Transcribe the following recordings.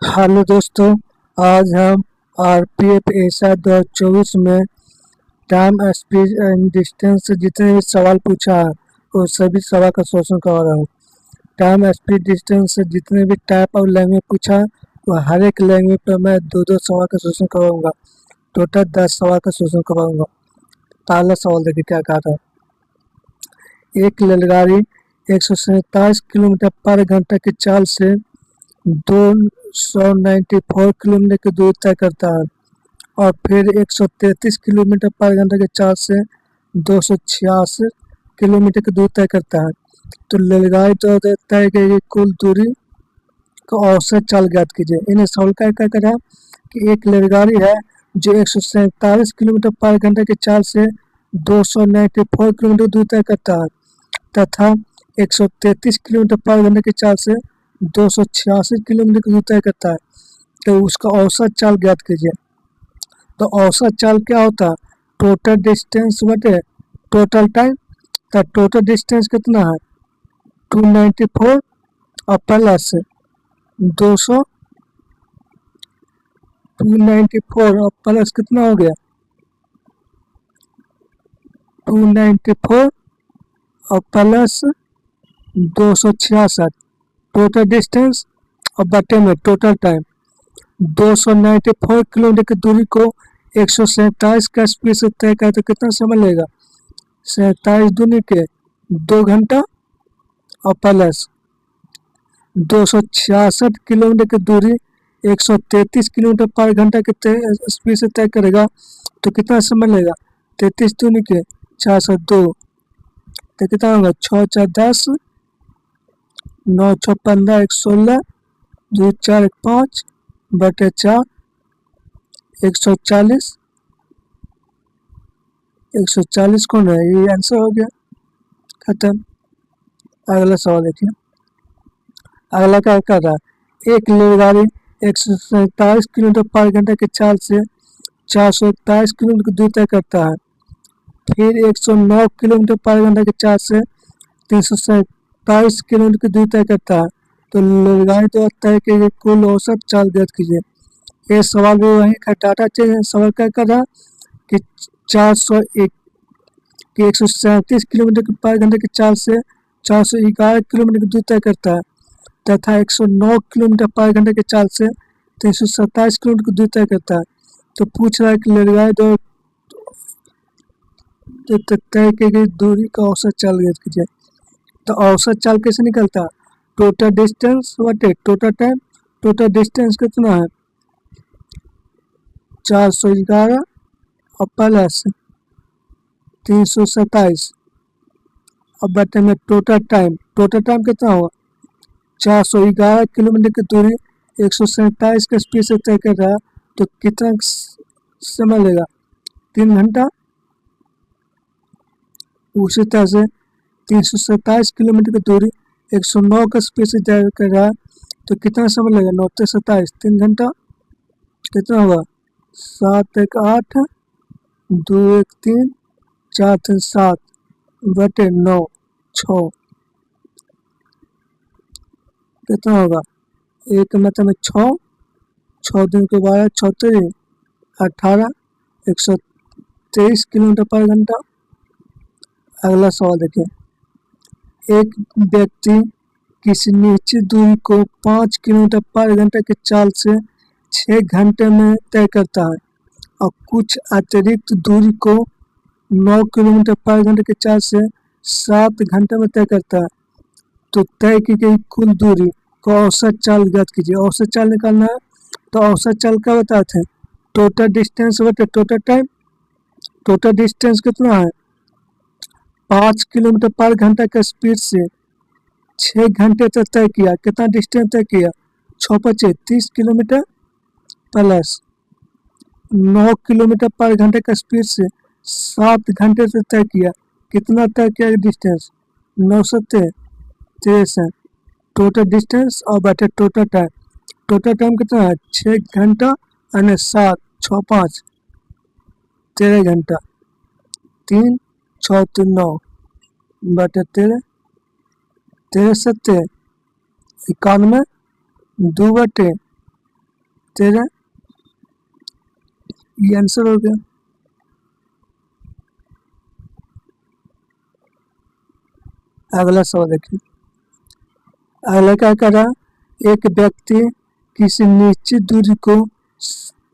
Hello दोस्तों। आज हम आरपीएफ एसआई 2024 में टाइम स्पीड एंड डिस्टेंस से जितने भी सवाल पूछा है वो सभी सवाल का सोल्यूशन करवा रहा हूँ। टाइम स्पीड डिस्टेंस से जितने भी टाइप ऑफ लैंग्वेज पूछा है वो हर एक लैंग्वेज पर मैं दो दो सवाल का सोल्यूशन करवाऊंगा। टोटल 10 सवाल का सोल्यूशन करवाऊंगा। पहला सवाल देखिए क्या कहा था। एक रेलगाड़ी 147 किलोमीटर पर घंटा की चाल से 294 किलोमीटर की दूरी तय करता है और फिर 133 किलोमीटर पर घंटा की चाल से 286 किलोमीटर की दूरी तय करता है। तो रेलगाड़ी तो तय करेगी कुल दूरी का औसत चाल ज्ञात कीजिए। इन्हें सवाल क्या करा कि एक रेलगाड़ी है जो 147 किलोमीटर पर घंटे की चाल से 294 किलोमीटर दूरी तय करता है तथा 133 किलोमीटर पर घंटे की चाल से 286 किलोमीटर की दूरी तय करता है। तो उसका औसत चाल ज्ञात कीजिए। तो औसत चाल क्या होता है? टोटल डिस्टेंस बटे टोटल टाइम। तो टोटल डिस्टेंस कितना है? 294 और प्लस 200 294 और प्लस कितना हो गया? 294 और प्लस 266 टोटल डिस्टेंस और बटे में टोटल टाइम। 294 किलोमीटर की दूरी को 147 का स्पीड से तय करे तो कितना समय लगेगा? 47 दूनी के 2 घंटा और प्लस 266 किलोमीटर की दूरी 133 किलोमीटर पर घंटा के स्पीड से तय करेगा तो कितना समय लगेगा? 33 दूनी के 402 तो कितना होगा? 6 4 10 9 6 15 1 16 2 4 1 5 बटे 4 140 कौन है? ये आंसर हो गया, खत्म। अगला सवाल देखिए। अगला क्या कर रहा है? एक रेलगाड़ी 147 किलोमीटर पर घंटे की चाल से 441 किलोमीटर की दूरी तय करता है। फिर 109 किलोमीटर पर घंटे की चाल से 327 किलोमीटर की दूरी तय करता है। तो रेलगाड़ी द्वारा तय की गई कुल औसत चाल ज्ञात कीजिए। ये सवाल भी वही का डाटा चाहिए। सवाल क्या कर रहा कि 401 कि 137 किलोमीटर पर घंटे की चाल से 411 किलोमीटर की दूरी तय करता है तथा 109 किलोमीटर पर घंटे की चाल से 327 किलोमीटर की दूरी तय करता है। तो पूछ रहा है कि रेलगाड़ी द्वारा तय की गई दूरी का औसत चाल ज्ञात कीजिए। तो औसत चाल कैसे निकलता है? टोटल डिस्टेंस बटे टोटल टाइम। टोटल डिस्टेंस कितना है? 411 और प्लस 327 और बटे में टोटल टाइम। टोटल टाइम कितना होगा? 411 किलोमीटर की दूरी 147 के स्पीड से तय कर रहा है तो कितना समय लेगा? 3 घंटा। उसी तरह से 327 किलोमीटर की दूरी 109 का स्पीड से तय कर रहा है तो कितना समय लगेगा? 9 से 27 3 घंटा। कितना होगा? 7 1 8 2 1 3 4 3 7 बटे 9 6 कितना होगा? एक मतलब में 6 दिन के 12 6 3 18 123 किलोमीटर पर घंटा। अगला सवाल देखिए। एक व्यक्ति किसी निश्चित दूरी को 5 किलोमीटर पर घंटे की चाल से 6 घंटे में तय करता है और कुछ अतिरिक्त दूरी को 9 किलोमीटर पर घंटे की चाल से 7 घंटे में तय करता है। तो तय की गई कुल दूरी को औसत चाल ज्ञात कीजिए। औसत चाल निकालना है तो औसत चाल क्या बताते हैं? टोटल डिस्टेंस बटे टोटल टाइम। टोटल डिस्टेंस कितना है? 5 किलोमीटर पर घंटा के स्पीड से 6 घंटे तक तय किया। कितना डिस्टेंस तय किया? 6 5 30 किलोमीटर प्लस 9 किलोमीटर पर घंटे का स्पीड से 7 घंटे से तय किया। कितना तय किया डिस्टेंस? 9 7 63 टोटल डिस्टेंस और बटे टोटल टाइम। टोटल टाइम कितना है? 6 घंटा और 7 6 5 13 घंटा 3 6 3 9 बटे 13 13 7 91 2 बटे 13, ये आंसर हो गया। अगला सवाल देखिए। अगला क्या कर रहा, एक व्यक्ति किसी निश्चित दूरी को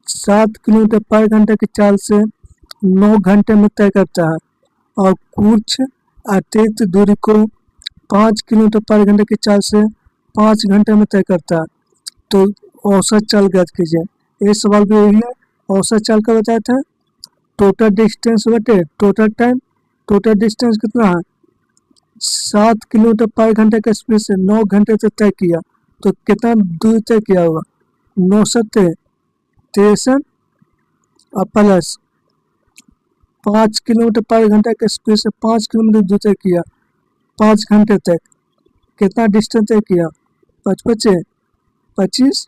7 किलोमीटर पर घंटे की चाल से 9 घंटे में तय करता है और कुछ अतिरिक्त दूरी को 5 किलोमीटर पर घंटे की चाल से 5 घंटे में तय करता है, तो औसत चाल ज्ञात कीजिए। ये सवाल भी यही है, औसत चाल का बताया था, टोटल डिस्टेंस बटे टोटल टाइम। टोटल डिस्टेंस कितना है, 7 किलोमीटर पर घंटे के स्पीड से 9 घंटे तक तय किया, तो कितना दूर तय किया होगा, 963 और प्लस 5 किलोमीटर पर घंटे के स्पीड से 5 किलोमीटर दूर तय किया 5 घंटे तक, कितना डिस्टेंस तय किया, 25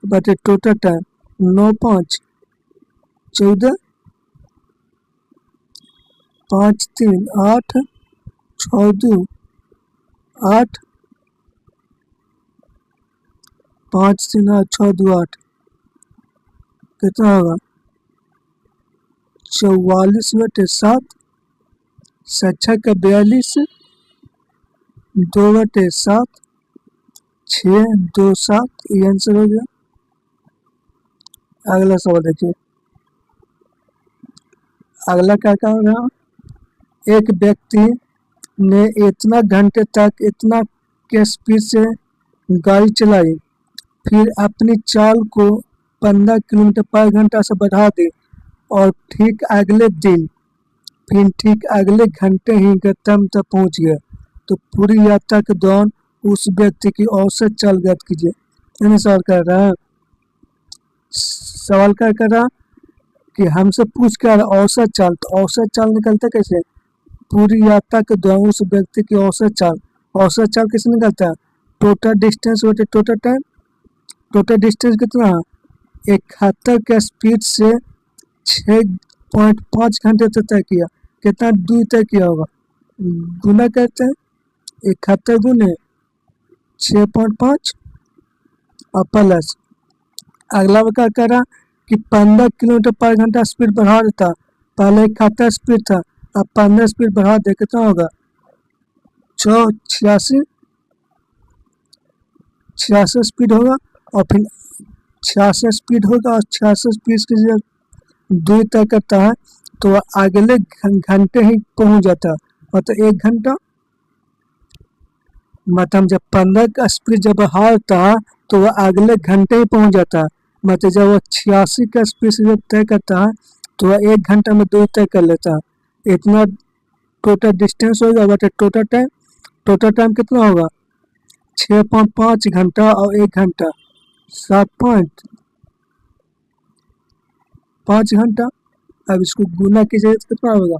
बटे टोटल टाइम 9 5 14 5 3 8 6 2 8 5 3 8 6 2 8, कितना होगा 44 बटे 7, 6 का 42, 2 बटे 7, 6 2 7, ये आंसर हो गया। अगला सवाल देखिए। अगला क्या कह रहा, एक व्यक्ति ने इतना घंटे तक इतना के स्पीड से गाड़ी चलाई, फिर अपनी चाल को 15 किलोमीटर पर घंटा से बढ़ा दी और ठीक अगले दिन फिर ठीक अगले घंटे ही गंतव्य तक पहुंच गया, तो पूरी यात्रा के दौरान उस व्यक्ति की औसत चाल ज्ञात कीजिए। यानी सवाल कर रहा है, सवाल क्या कर रहा कि हमसे पूछ क्या रहा, औसत चाल, तो औसत चाल निकलता कैसे, पूरी यात्रा के दौरान उस व्यक्ति की औसत चाल। औसत चाल कैसे निकलता है, टोटल डिस्टेंस बटे टोटल टाइम। टोटल डिस्टेंस कितना है, 71 के स्पीड से 6.5 घंटे तक तय किया, कितना दूर तय किया होगा, गुना करते हैं 71 गुने 6.5 और प्लस अगला क्या करा कि 15 किलोमीटर पर घंटा स्पीड बढ़ा देता, पहले 71 स्पीड था, अब 15 स्पीड बढ़ा दे, कितना होगा 86 स्पीड होगा, और फिर 66 स्पीड होगा, और 66 स्पीड की जब दूरी तय करता है तो वह अगले घंटे ही पहुंच जाता है, मतलब 1 घंटा, मतलब जब 15 का स्पीड जब बढ़ाता है तो वह अगले घंटे ही पहुंच जाता है, मतलब जब वह 86 का स्पीड से जब तय करता है तो वह 1 घंटा में दूरी तय कर लेता है। इतना टोटल डिस्टेंस होगा but total time, total time कितना होगा 6.5 घंटा और 1 घंटा 7.5 घंटा। अब इसको गुना कीजिए तो कितना होगा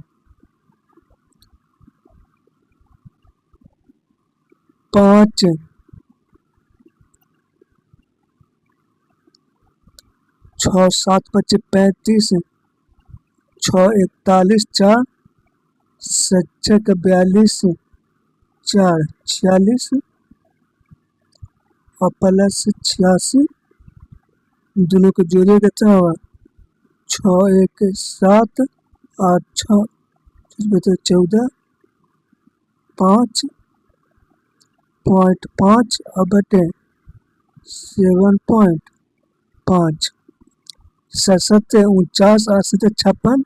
5 6 7 25 35 6 41 4 7 42 4 46 और प्लस 86, दोनों को जोड़िए कितना होगा 6 1 7 8 6 14 5.5 और बटे 7.5, 7 49 8 56,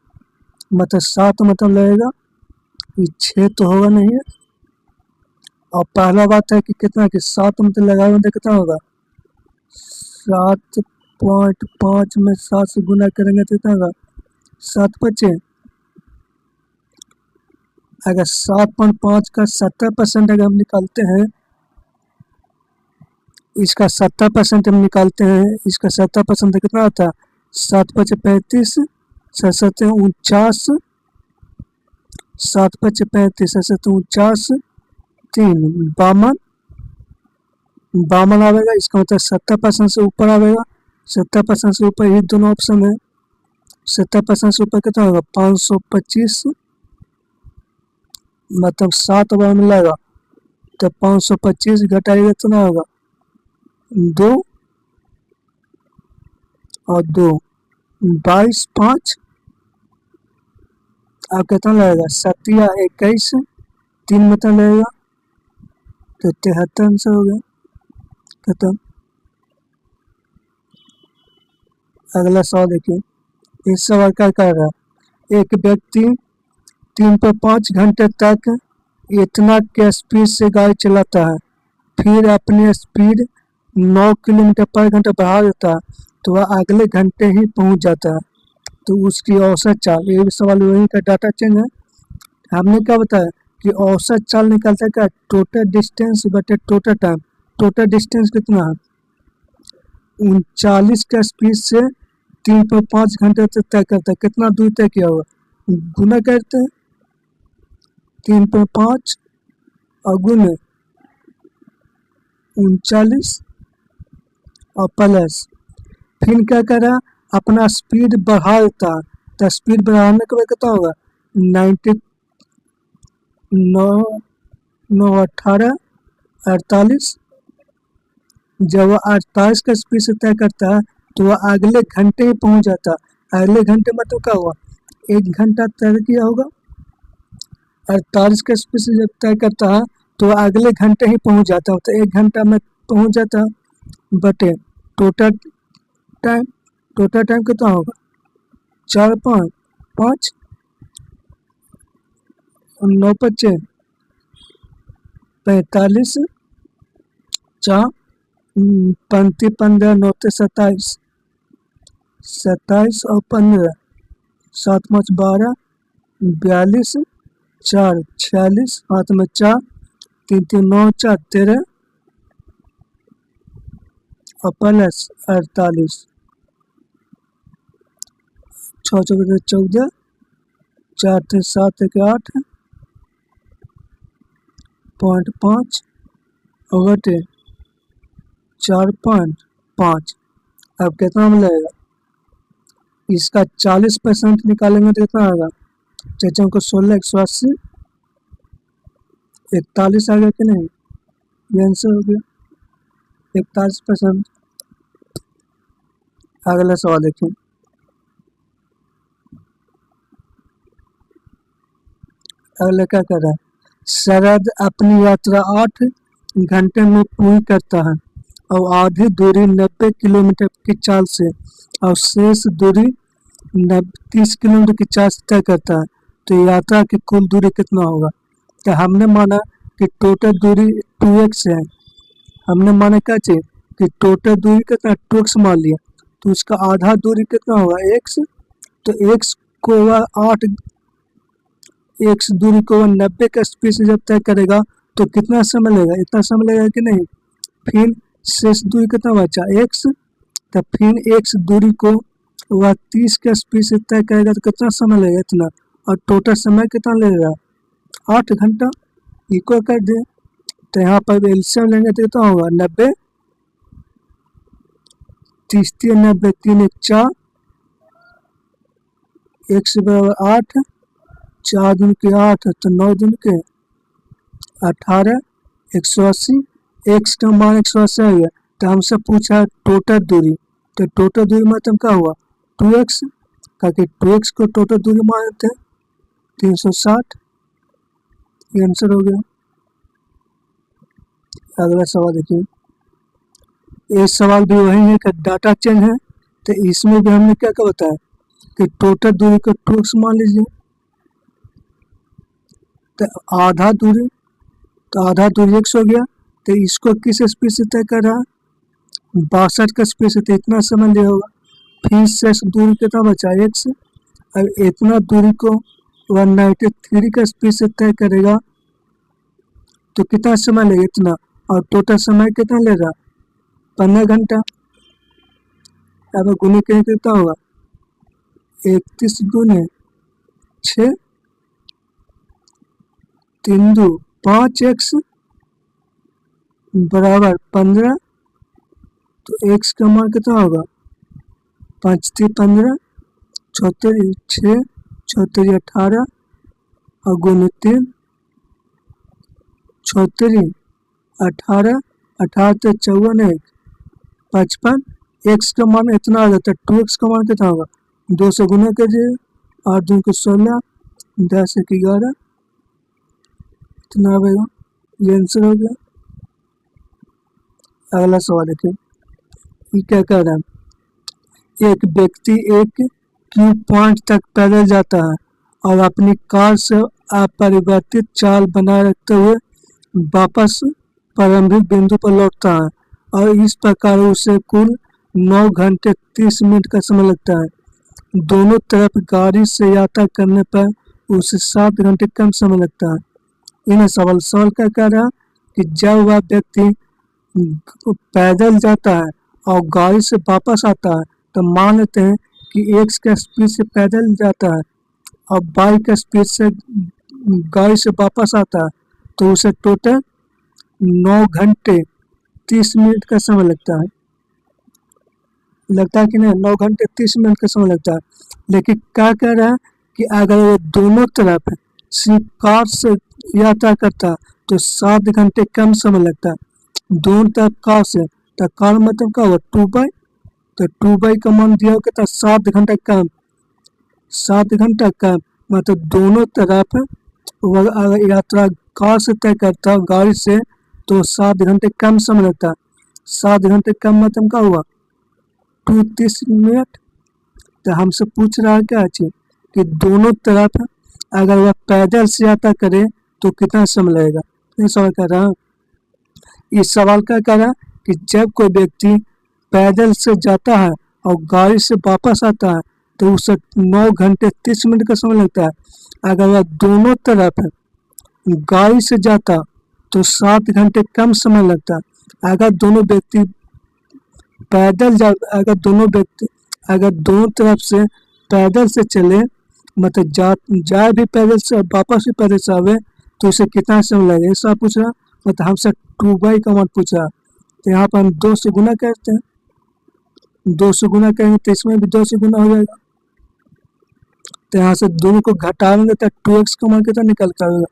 मतलब 7 मतलब लगेगा, ये 6 तो होगा नहीं है। और पहला बात है कि कितना कि 7 मतलब लगाए मतलब कितना होगा 7.5 में 7 से गुना करेंगे तो कितना होगा 7 बचे, अगर 7.5 का 70% अगर हम निकालते हैं, इसका 70% हम निकालते हैं, इसका 70% कितना आता है 7 5 35 7 7 49, 7 5 35 7 7 49 3 52 आवेगा, इसका मतलब 70% से ऊपर आवेगा, 70% से ऊपर ही दोनों ऑप्शन है, 70% से ऊपर कितना होगा 525, मतलब 7 बार मिलेगा तो 525 घटाएगा कितना होगा 2, और 2 22 5 अब कितना लगेगा 7 या 21 3 मतलब लगेगा तो 73 आंसर हो गया खत्म। अगला सवाल देखिए इस सवाल क्या कर रहा है एक व्यक्ति 3.5 घंटे तक इतना के स्पीड से गाड़ी चलाता है फिर अपनी स्पीड 9 किलोमीटर पर घंटा बढ़ा देता है तो वह अगले घंटे ही पहुंच जाता है तो उसकी औसत चाल ये भी सवाल वही का डाटा चेंज है। हमने क्या बताया कि औसत चाल निकलता है क्या टोटल डिस्टेंस बटे टोटल डिस्टेंस कितना है 39 का स्पीड से 3.5 घंटे तक तय करता है कितना दूर तय किया होगा गुना करते हैं 3.5 और गुने 39 और प्लस फिर क्या करा अपना स्पीड बढ़ा देता है तो स्पीड बढ़ाने के बाद कितना होगा 9 18 48 जब वह 48 का स्पीड से तय करता है तो वह अगले घंटे ही पहुंच जाता है अगले घंटे में तो क्या हुआ 1 घंटा तय किया होगा 48 का स्पीड से जब तय करता है तो वह अगले घंटे ही पहुंच जाता है तो 1 घंटा में पहुंच जाता है बटे टोटल टाइम कितना होगा 4 5 5 और 9 5 45 4 35 15 9 27 27 और 15 7 5 12 42 4 46 हाथ में 4 3 3 9 4 13 और प्लस 48 6 14 14 4 3 7 1 8 0.5 और बटे 4.5 अब कितना मिलेगा इसका 40% निकालेंगे तो कितना आएगा चाचा को 16 180 41 आ गया कि नहीं ये आंसर हो गया 41%। अगला सवाल देखिए अगला क्या कर रहा है शरद अपनी यात्रा 8 घंटे में पूरी करता है और आधी दूरी 90 किलोमीटर की चाल से और शेष दूरी 30 किलोमीटर की चाल से तय करता है तो यात्रा की कुल दूरी कितना होगा तो हमने माना कि टोटल दूरी 2x है हमने माना क्या चाहिए कि टोटल दूरी कितना 2x मान लिया तो उसका आधा दूरी कितना होगा x तो x को वह 8 x दूरी को 90 का स्पीड से जब तय करेगा तो कितना समय लगेगा इतना समय लगेगा कि नहीं फिर शेष दूरी कितना बचा x तो फिर x दूरी को वह 30 का स्पीड से तय करेगा तो कितना समय लगेगा इतना और टोटल समय कितना लगेगा 8 घंटा इक्वल कर दे तो यहाँ पर एलसीएम लेंगे तो कितना होगा 90 30 90 3 1 4 x बराबर 8 4 दूनी के 8 तो 9 दूनी के 18 180 x का मान 180 आ गया तो हमसे पूछा टोटल दूरी तो टोटल दूरी मतलब क्या हुआ 2x ताकि 2x को टोटल दूरी मानते हैं 360 ये आंसर हो गया। अगला सवाल देखिए ये सवाल भी वही है कि डाटा चेंज है तो इसमें भी हमने क्या क्या बताया कि टोटल दूरी को 2x मान लीजिए तो आधा दूरी x हो गया तो इसको किस स्पीड से तय कर रहा है 62 का स्पीड से तो इतना समय लिया होगा फिर से दूरी कितना बचा x अब इतना दूरी को 193 का स्पीड से तय करेगा तो कितना समय लेगा इतना और टोटल समय कितना लेगा 15 घंटा अब गुने कहीं कितना होगा 31 गुने 6 3 2 5x बराबर 15 तो x का मान कितना होगा 5 3 15 74 6 74 18 और गुने 3 74 18 18 54 1 55 एक्स का मान इतना आ जाता है, 2x का मान कितना होगा, 2 से गुना कीजिए, 8 दूनी को 16, 10 एक 11, इतना आएगा, ये आंसर हो गया। अगला सवाल देखिए, ये क्या कह रहा है, एक व्यक्ति एक क्यूब पॉइंट तक पैदल जाता है और अपनी कार से अपरिवर्तित चाल बनाए रखते हुए वापस प्रारंभिक बिंदु पर लौटता है और इस प्रकार उसे कुल 9 घंटे 30 मिनट का समय लगता है। दोनों तरफ गाड़ी से यात्रा करने पर उसे 7 घंटे कम समय लगता है। इन्हें सवाल क्या कह रहा है कि जब वह व्यक्ति पैदल जाता है और गाड़ी से वापस आता है तो मान लेते हैं कि एक्स के स्पीड से पैदल जाता है और वाई के स्पीड से गाड़ी से वापस आता है तो उसे टोटल 9 घंटे 30 मिनट का समय लगता है कि नहीं, 9 घंटे 30 मिनट का समय लगता है। लेकिन क्या कह रहा है कि अगर वो दोनों तरफ सिर्फ कार से यात्रा करता तो 7 घंटे कम समय लगता है। दोनों तरफ कार से, तो कार मतलब क्या हुआ 2/, तो 2/, का मान दिया हो कितना 7 घंटा कम, 7 घंटा कम मतलब दोनों तरफ अगर यात्रा कार से तय करता गाड़ी से तो 7 घंटे कम समय लगता है। 7 घंटे कम मतलब क्या हुआ 30 मिनट। तो हमसे पूछ रहा है क्या चीज कि दोनों तरफ अगर वह पैदल से यात्रा करे तो कितना समय लगेगा। ये सवाल कर रहा है। इस सवाल का कह रहा है कि जब कोई व्यक्ति पैदल से जाता है और गाड़ी से वापस आता है तो उसे 9 घंटे 30 मिनट का समय लगता है। अगर वह दोनों तरफ गाड़ी से जाता तो 7 घंटे कम समय लगता है। अगर दोनों व्यक्ति अगर दोनों तरफ से पैदल से चले मतलब जाए भी पैदल से वापस भी पैदल से आवे तो उसे कितना समय लगेगा, ऐसा पूछ रहा। मतलब हमसे 2/, का मान पूछ रहा। तो यहाँ पर हम 2 से गुना करते हैं, 2 से गुना करेंगे तो इसमें भी 2 से गुना हो जाएगा। तो यहाँ से दोनों को घटाएंगे तो 2x का मान कितना निकल कर आएगा,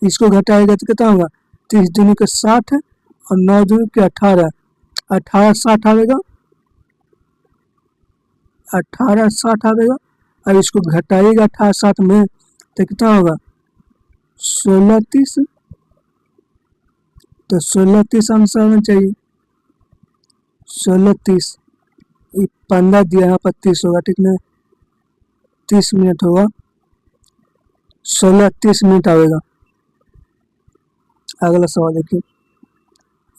इसको घटाएगा तो कितना होगा 30 दूनी के 60 है और 9 दूनी के 18, 18 60 आएगा, 18 60 आएगा। और इसको घटाइएगा 18 60 में तो कितना होगा 16 30, तो 16 30 आंसर आना चाहिए। 16 30 15 दिया यहाँ पर 30 होगा, ठीक है 30 मिनट होगा, 16 30 मिनट आएगा। अगला सवाल देखिए,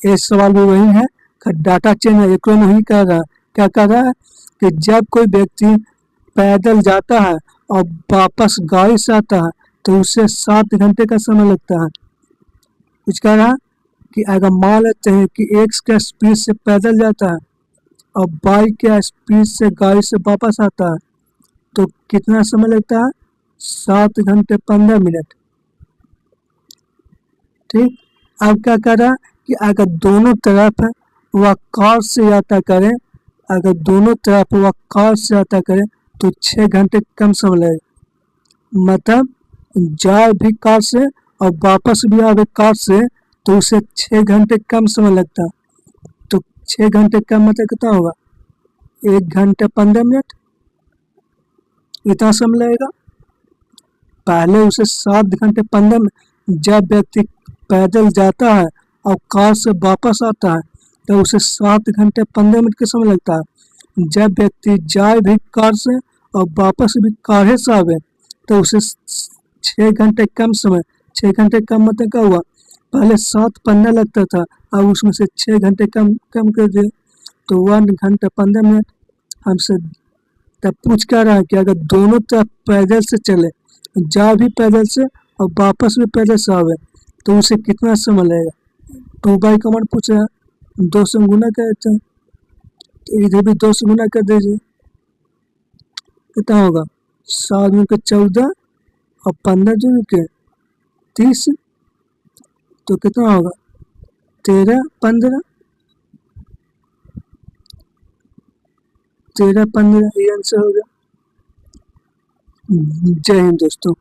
ये सवाल भी वही है, डाटा चेन है, एक नहीं कर रहा। क्या कर रहा है कि जब कोई व्यक्ति पैदल जाता है और वापस गाड़ी से आता है तो उसे 7 घंटे का समय लगता है। कुछ कह रहा है कि अगर मान लेते हैं कि एक्स के स्पीड से पैदल जाता है और वाई के स्पीड से गाड़ी से वापस आता है तो कितना समय लगता है 7 घंटे 15 मिनट। ठीक, अब क्या कर रहा है कि अगर दोनों तरफ वह कार से यात्रा करे, अगर दोनों तरफ वह कार से यात्रा करे तो 6 घंटे कम समय लगेगा। मतलब जाए भी कार से और वापस भी आवे कार से तो उसे 6 घंटे कम समय लगता है। तो 6 घंटे कम मतलब कितना होगा 1 घंटे 15 मिनट, इतना समय लगेगा। पहले उसे 7 घंटे 15 मिनट, जब व्यक्ति पैदल जाता है और कार से वापस आता है तो उसे 7 घंटे 15 मिनट का समय लगता है। जब व्यक्ति जाए भी कार से और वापस भी कार से आवे तो उसे 6 घंटे कम समय, 6 घंटे कम मतलब क्या हुआ, पहले 7:15 लगता था, अब उसमें से 6 घंटे कम कर दिए तो 1 घंटे 15 मिनट। हमसे तब पूछ क्या रहा है कि अगर दोनों तरफ पैदल से चले, जा भी पैदल से और वापस भी पैदल से आवे तो उसे कितना समय लगेगा। 2/, का मान पूछ रहा है, 2 से गुना करते हैं तो इधर भी 2 से गुना कर दीजिए, कितना होगा 7 दूनी के 14 और 15 दूनी के 30, तो कितना होगा 13 15, 13 15, ये आंसर हो गया। जय हिंद दोस्तों।